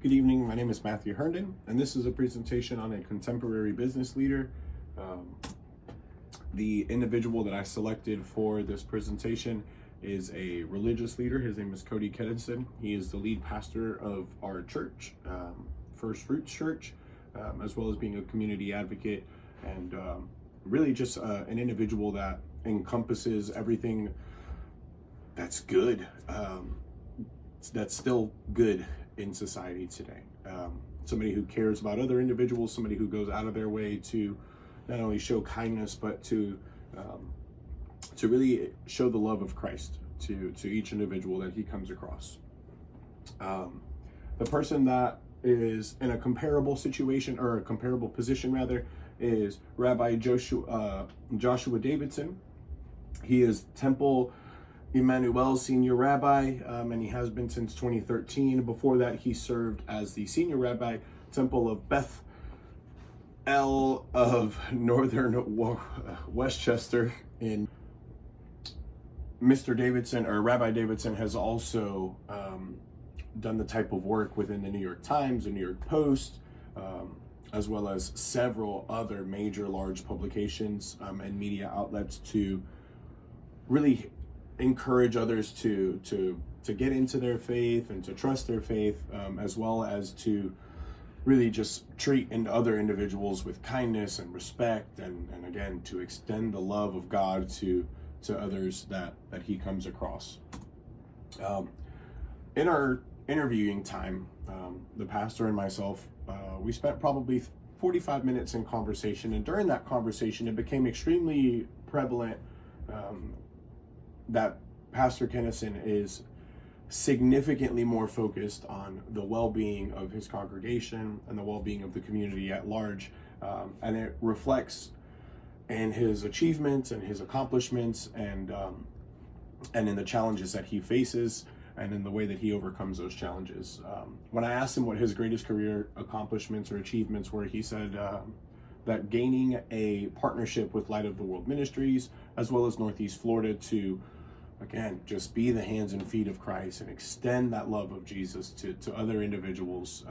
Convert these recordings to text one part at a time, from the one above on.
Good evening, my name is Matthew Herndon, and this is a presentation on a contemporary business leader. Um, the individual that I selected for this presentation is a religious leader. His name is Cody Keddison. He is the lead pastor of our church, First Fruits Church, as well as being a community advocate, and really just an individual that encompasses everything that's good, that's still good in society today. Somebody who cares about other individuals, somebody who goes out of their way to not only show kindness, but to really show the love of Christ to each individual that he comes across. The person that is in a comparable situation, or a comparable position rather, is Rabbi Joshua Davidson. He is Temple Emmanuel Senior Rabbi, and he has been since 2013. Before that, he served as the Senior Rabbi, Temple of Beth El of Northern Westchester. In Mr. Davidson, or Rabbi Davidson, has also done the type of work within the New York Times, the New York Post, as well as several other major large publications and media outlets to really encourage others to get into their faith and to trust their faith, as well as to really just treat other individuals with kindness and respect, and again, to extend the love of God to others that he comes across. In our interviewing time, the pastor and myself, we spent probably 45 minutes in conversation, and during that conversation, it became extremely prevalent that Pastor Keddison is significantly more focused on the well-being of his congregation and the well-being of the community at large, and it reflects in his achievements and his accomplishments, and in the challenges that he faces, and in the way that he overcomes those challenges. When I asked him what his greatest career accomplishments or achievements were, he said that gaining a partnership with Light of the World Ministries, as well as Northeast Florida, to again just be the hands and feet of Christ and extend that love of Jesus to other individuals.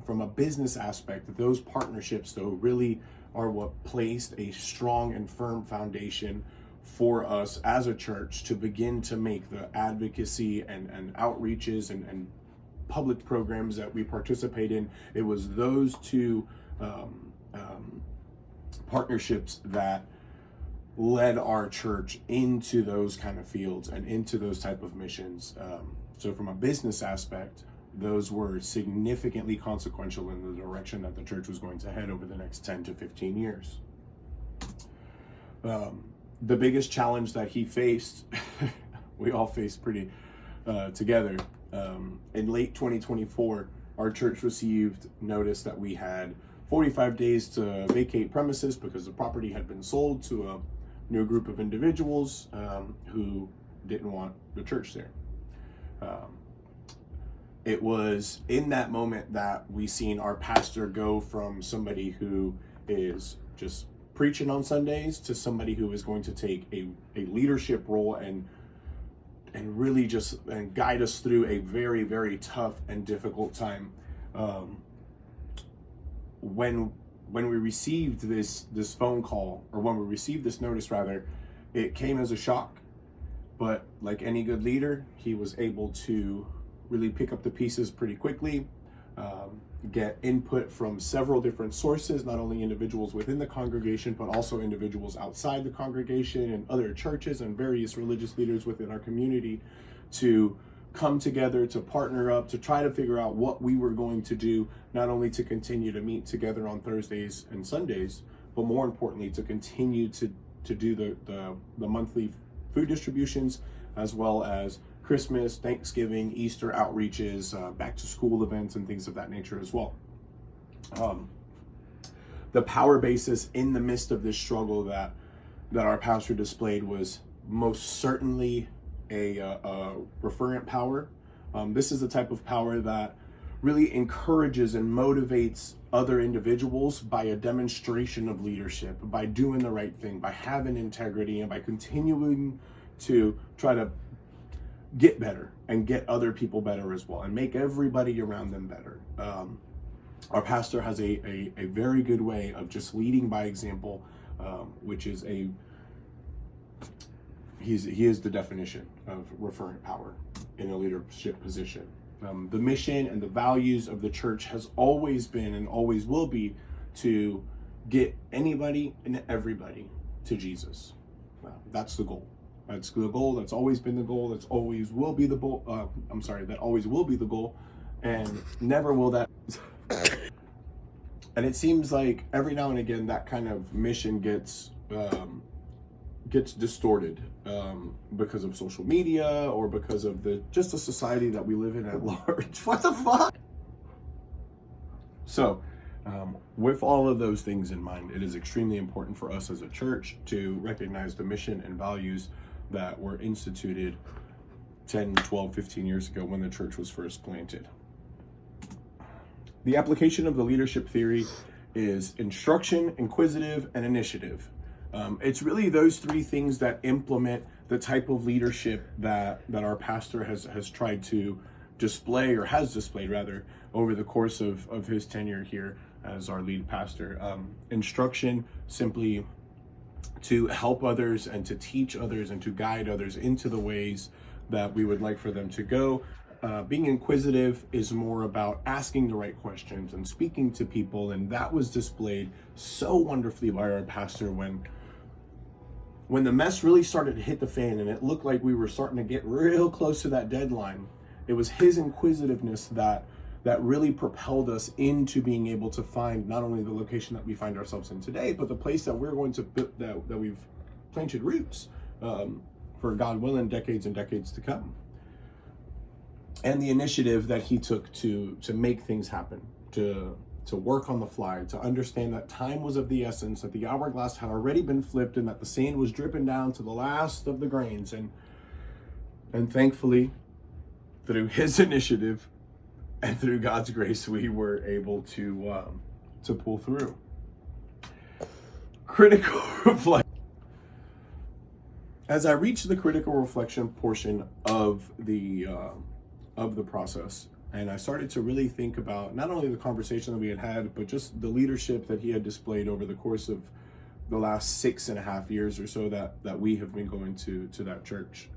From a business aspect, those partnerships though really are what placed a strong and firm foundation for us as a church to begin to make the advocacy and outreaches and public programs that we participate in. It was those two partnerships that led our church into those kind of fields and into those type of missions. So from a business aspect, those were significantly consequential in the direction that the church was going to head over the next 10 to 15 years. The biggest challenge that he faced, we all faced pretty together. In late 2024, our church received notice that we had 45 days to vacate premises because the property had been sold to a new group of individuals who didn't want the church there. It was in that moment that we seen our pastor go from somebody who is just preaching on Sundays to somebody who is going to take a leadership role and really just guide us through a very, very tough and difficult time. When we received this phone call, or when we received this notice rather, it came as a shock, but like any good leader, he was able to really pick up the pieces pretty quickly, get input from several different sources, not only individuals within the congregation, but also individuals outside the congregation and other churches and various religious leaders within our community, to come together, to partner up, to try to figure out what we were going to do, not only to continue to meet together on Thursdays and Sundays, but more importantly, to continue to do the monthly food distributions, as well as Christmas, Thanksgiving, Easter outreaches, back to school events, and things of that nature as well. The power basis in the midst of this struggle that our pastor displayed was most certainly a referent power. This is the type of power that really encourages and motivates other individuals by a demonstration of leadership, by doing the right thing, by having integrity, and by continuing to try to get better and get other people better as well, and make everybody around them better. Our pastor has a very good way of just leading by example, which is he is the definition of referent power in a leadership position. The mission and the values of the church has always been and always will be to get anybody and everybody to Jesus. That's the goal. That's the goal. That's always been the goal. That's always will be the goal. That always will be the goal, and never will that. And it seems like every now and again that kind of mission gets distorted because of social media or because of the society that we live in at large. What the fuck? So, with all of those things in mind, it is extremely important for us as a church to recognize the mission and values that were instituted 10, 12, 15 years ago when the church was first planted. The application of the leadership theory is instruction, inquisitive, and initiative. It's really those three things that implement the type of leadership that our pastor has tried to display, or has displayed rather, over the course of his tenure here as our lead pastor. Instruction, simply to help others and to teach others and to guide others into the ways that we would like for them to go. Being inquisitive is more about asking the right questions and speaking to people, and that was displayed so wonderfully by our pastor when the mess really started to hit the fan and it looked like we were starting to get real close to that deadline. It was his inquisitiveness that really propelled us into being able to find not only the location that we find ourselves in today, but the place that we're going to that we've planted roots for, God willing, decades and decades to come. And the initiative that he took to make things happen, to work on the fly, to understand that time was of the essence, that the hourglass had already been flipped, and that the sand was dripping down to the last of the grains. And thankfully, through his initiative and through God's grace, we were able to pull through. Critical reflection. As I reached the critical reflection portion of the process, and I started to really think about not only the conversation that we had, but just the leadership that he had displayed over the course of the last 6.5 years or so that we have been going to that church.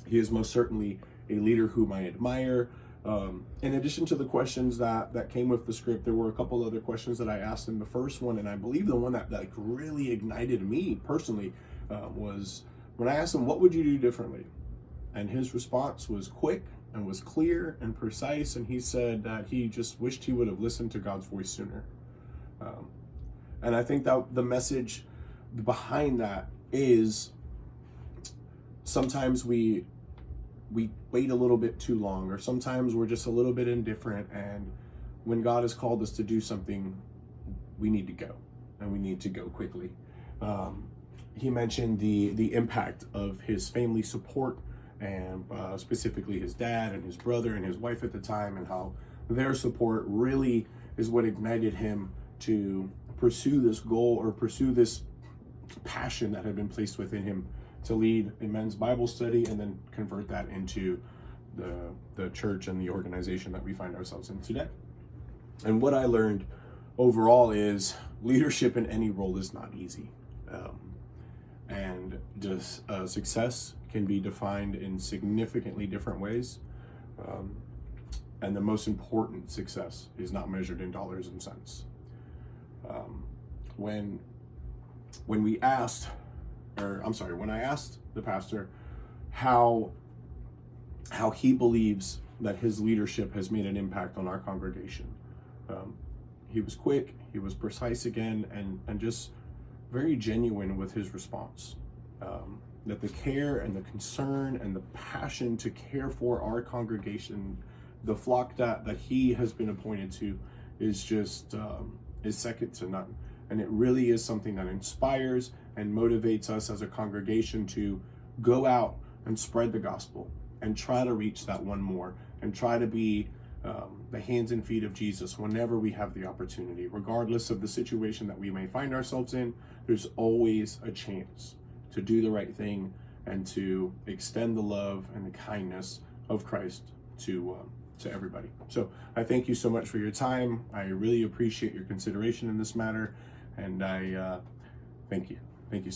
He is most certainly a leader whom I admire. In addition to the questions that came with the script, there were a couple other questions that I asked him. The first one, and I believe the one that really ignited me personally, was when I asked him, what would you do differently? And his response was quick and was clear and precise, and he said that he just wished he would have listened to God's voice sooner. And I think that the message behind that is sometimes we wait a little bit too long, or sometimes we're just a little bit indifferent, and when God has called us to do something, we need to go, and we need to go quickly. He mentioned the impact of his family support, and specifically his dad and his brother and his wife at the time, and how their support really is what ignited him to pursue this goal, or pursue this passion that had been placed within him to lead a men's Bible study and then convert that into the church and the organization that we find ourselves in today. And what I learned overall is leadership in any role is not easy. And just success can be defined in significantly different ways. And the most important success is not measured in dollars and cents. When I asked the pastor how he believes that his leadership has made an impact on our congregation, he was quick, he was precise again, and just very genuine with his response. That the care and the concern and the passion to care for our congregation, the flock that he has been appointed to, is just is second to none. And it really is something that inspires and motivates us as a congregation to go out and spread the gospel and try to reach that one more, and try to be the hands and feet of Jesus whenever we have the opportunity. Regardless of the situation that we may find ourselves in, there's always a chance to do the right thing and to extend the love and the kindness of Christ to everybody. So I thank you so much for your time. I really appreciate your consideration in this matter, and I thank you.